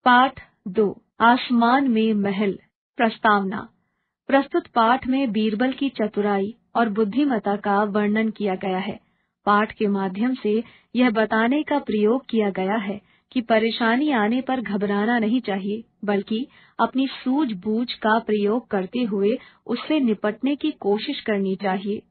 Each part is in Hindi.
पाठ 2 आसमान में महल। प्रस्तावना। प्रस्तुत पाठ में बीरबल की चतुराई और बुद्धिमत्ता का वर्णन किया गया है। पाठ के माध्यम से यह बताने का प्रयोग किया गया है कि परेशानी आने पर घबराना नहीं चाहिए, बल्कि अपनी सूझबूझ का प्रयोग करते हुए उससे निपटने की कोशिश करनी चाहिए।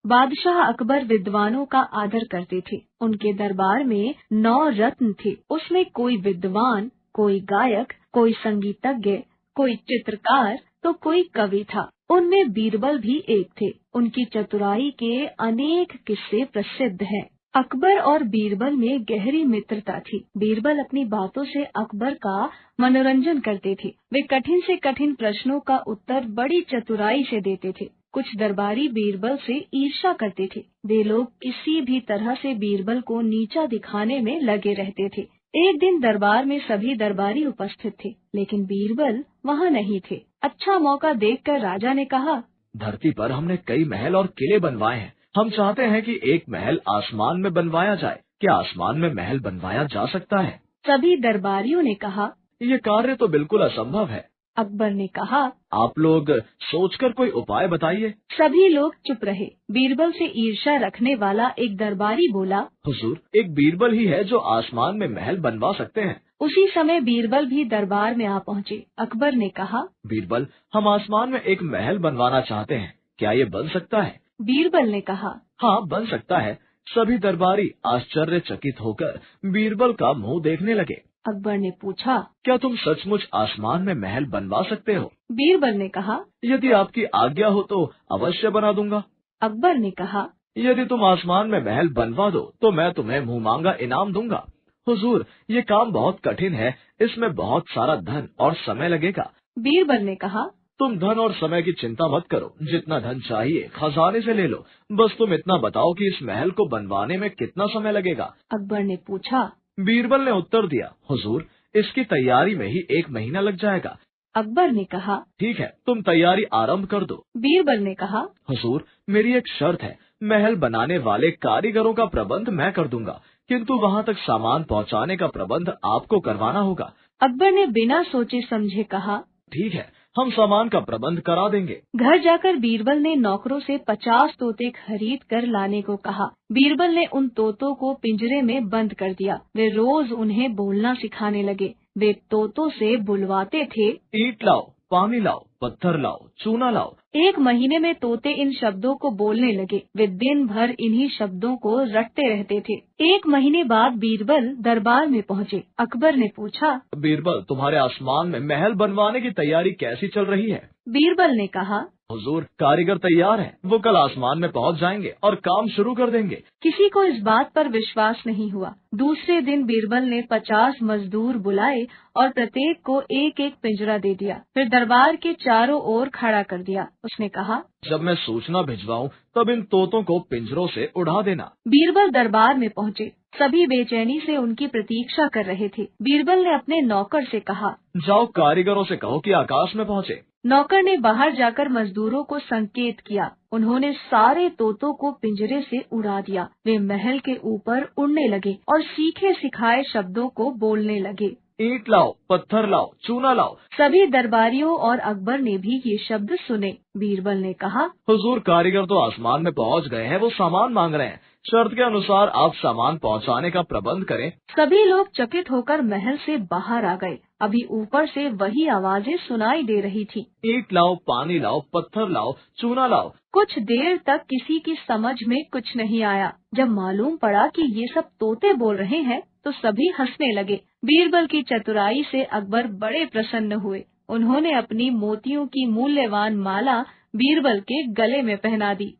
बादशाह अकबर विद्वानों का आदर करते थे। उनके दरबार में 9 रत्न थे। उसमें कोई विद्वान, कोई गायक, कोई संगीतज्ञ, कोई चित्रकार तो कोई कवि था। उनमें बीरबल भी एक थे। उनकी चतुराई के अनेक किस्से प्रसिद्ध हैं। अकबर और बीरबल में गहरी मित्रता थी। बीरबल अपनी बातों से अकबर का मनोरंजन करते थे। वे कठिन से कठिन प्रश्नों का उत्तर बड़ी चतुराई से देते थे। कुछ दरबारी बीरबल से ईर्ष्या करते थे। वे लोग किसी भी तरह से बीरबल को नीचा दिखाने में लगे रहते थे। एक दिन दरबार में सभी दरबारी उपस्थित थे, लेकिन बीरबल वहाँ नहीं थे। अच्छा मौका देखकर राजा ने कहा, धरती पर हमने कई महल और किले बनवाए हैं। हम चाहते हैं कि एक महल आसमान में बनवाया जाए। क्या आसमान में महल बनवाया जा सकता है? सभी दरबारियों ने कहा, ये कार्य तो बिल्कुल असंभव है। अकबर ने कहा, आप लोग सोचकर कोई उपाय बताइए। सभी लोग चुप रहे। बीरबल से ईर्ष्या रखने वाला एक दरबारी बोला, हुजूर, एक बीरबल ही है जो आसमान में महल बनवा सकते हैं। उसी समय बीरबल भी दरबार में आ पहुँचे। अकबर ने कहा, बीरबल, हम आसमान में एक महल बनवाना चाहते हैं। क्या ये बन सकता है? बीरबल ने कहा, हाँ, बन सकता है। सभी दरबारी आश्चर्यचकित होकर बीरबल का मुंह देखने लगे। अकबर ने पूछा, क्या तुम सचमुच आसमान में महल बनवा सकते हो? बीरबल ने कहा, यदि आपकी आज्ञा हो तो अवश्य बना दूंगा। अकबर ने कहा, यदि तुम आसमान में महल बनवा दो तो मैं तुम्हें मुंह मांगा इनाम दूंगा। हुजूर, ये काम बहुत कठिन है। इसमें बहुत सारा धन और समय लगेगा। बीरबल ने कहा, तुम धन और समय की चिंता मत करो। जितना धन चाहिए खजाने से ले लो। बस तुम इतना बताओ कि इस महल को बनवाने में कितना समय लगेगा। अकबर ने पूछा। बीरबल ने उत्तर दिया, हुजूर, इसकी तैयारी में ही 1 महीना लग जाएगा। अकबर ने कहा, ठीक है, तुम तैयारी आरंभ कर दो। बीरबल ने कहा, हुजूर, मेरी एक शर्त है। महल बनाने वाले कारीगरों का प्रबंध मैं कर दूंगा, किंतु वहाँ तक सामान पहुँचाने का प्रबंध आपको करवाना होगा। अकबर ने बिना सोचे समझे कहा, ठीक है, हम सामान का प्रबंध करा देंगे। घर जाकर बीरबल ने नौकरों से 50 तोते खरीद कर लाने को कहा। बीरबल ने उन तोतों को पिंजरे में बंद कर दिया। वे रोज उन्हें बोलना सिखाने लगे। वे तोतों से बुलवाते थे, ईंट लाओ, पानी लाओ, पत्थर लाओ, चूना लाओ। 1 महीने में तोते इन शब्दों को बोलने लगे। वे दिन भर इन्हीं शब्दों को रटते रहते थे। 1 महीने बाद बीरबल दरबार में पहुँचे। अकबर ने पूछा, बीरबल, तुम्हारे आसमान में महल बनवाने की तैयारी कैसी चल रही है? बीरबल ने कहा, हुजूर, कारीगर तैयार हैं। वो कल आसमान में पहुंच जाएंगे और काम शुरू कर देंगे। किसी को इस बात पर विश्वास नहीं हुआ। दूसरे दिन बीरबल ने 50 मजदूर बुलाए और प्रत्येक को एक एक पिंजरा दे दिया। फिर दरबार के चारों ओर खड़ा कर दिया। उसने कहा, जब मैं सूचना भिजवाऊं तब इन तोतों को पिंजरों से उड़ा देना। बीरबल दरबार में पहुँचे। सभी बेचैनी से उनकी प्रतीक्षा कर रहे थे। बीरबल ने अपने नौकर से कहा, जाओ कारीगरों से कहो कि आकाश में पहुँचे। नौकर ने बाहर जाकर मजदूरों को संकेत किया। उन्होंने सारे तोतों को पिंजरे से उड़ा दिया। वे महल के ऊपर उड़ने लगे और सीखे सिखाए शब्दों को बोलने लगे। ईंट लाओ, पत्थर लाओ, चूना लाओ। सभी दरबारियों और अकबर ने भी ये शब्द सुने। बीरबल ने कहा, हुजूर, कारीगर तो आसमान में पहुंच गए हैं। वो सामान मांग रहे हैं। शर्त के अनुसार आप सामान पहुंचाने का प्रबंध करें। सभी लोग चकित होकर महल से बाहर आ गए। अभी ऊपर से वही आवाजें सुनाई दे रही थी। ईंट लाओ, पानी लाओ, पत्थर लाओ, चूना लाओ। कुछ देर तक किसी की समझ में कुछ नहीं आया। जब मालूम पड़ा कि ये सब तोते बोल रहे हैं तो सभी हंसने लगे। बीरबल की चतुराई से अकबर बड़े प्रसन्न हुए। उन्होंने अपनी मोतियों की मूल्यवान माला बीरबल के गले में पहना दी।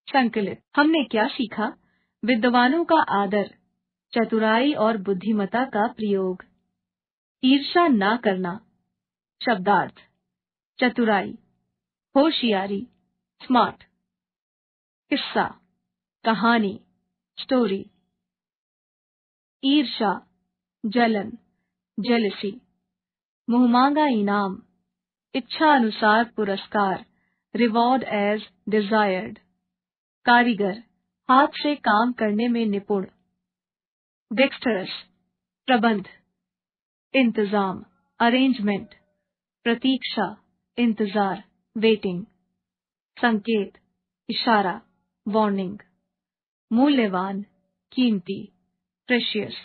संकलित। हमने क्या सीखा? विद्वानों का आदर, चतुराई और बुद्धिमत्ता का प्रयोग, ईर्ष्या न करना। शब्दार्थ: चतुराई, होशियारी, स्मार्ट। किस्सा, कहानी, स्टोरी। ईर्ष्या, जलन, जेलसी। मुहमांगा इनाम, इच्छा अनुसार पुरस्कार, रिवॉर्ड एज डिजायर्ड। कारीगर, हाथ से काम करने में निपुण। डेक्स्टरस, प्रबंध। इंतजाम, अरेंजमेंट, प्रतीक्षा, इंतजार, वेटिंग, संकेत, इशारा, वार्निंग, मूल्यवान, कीमती, प्रेशियस।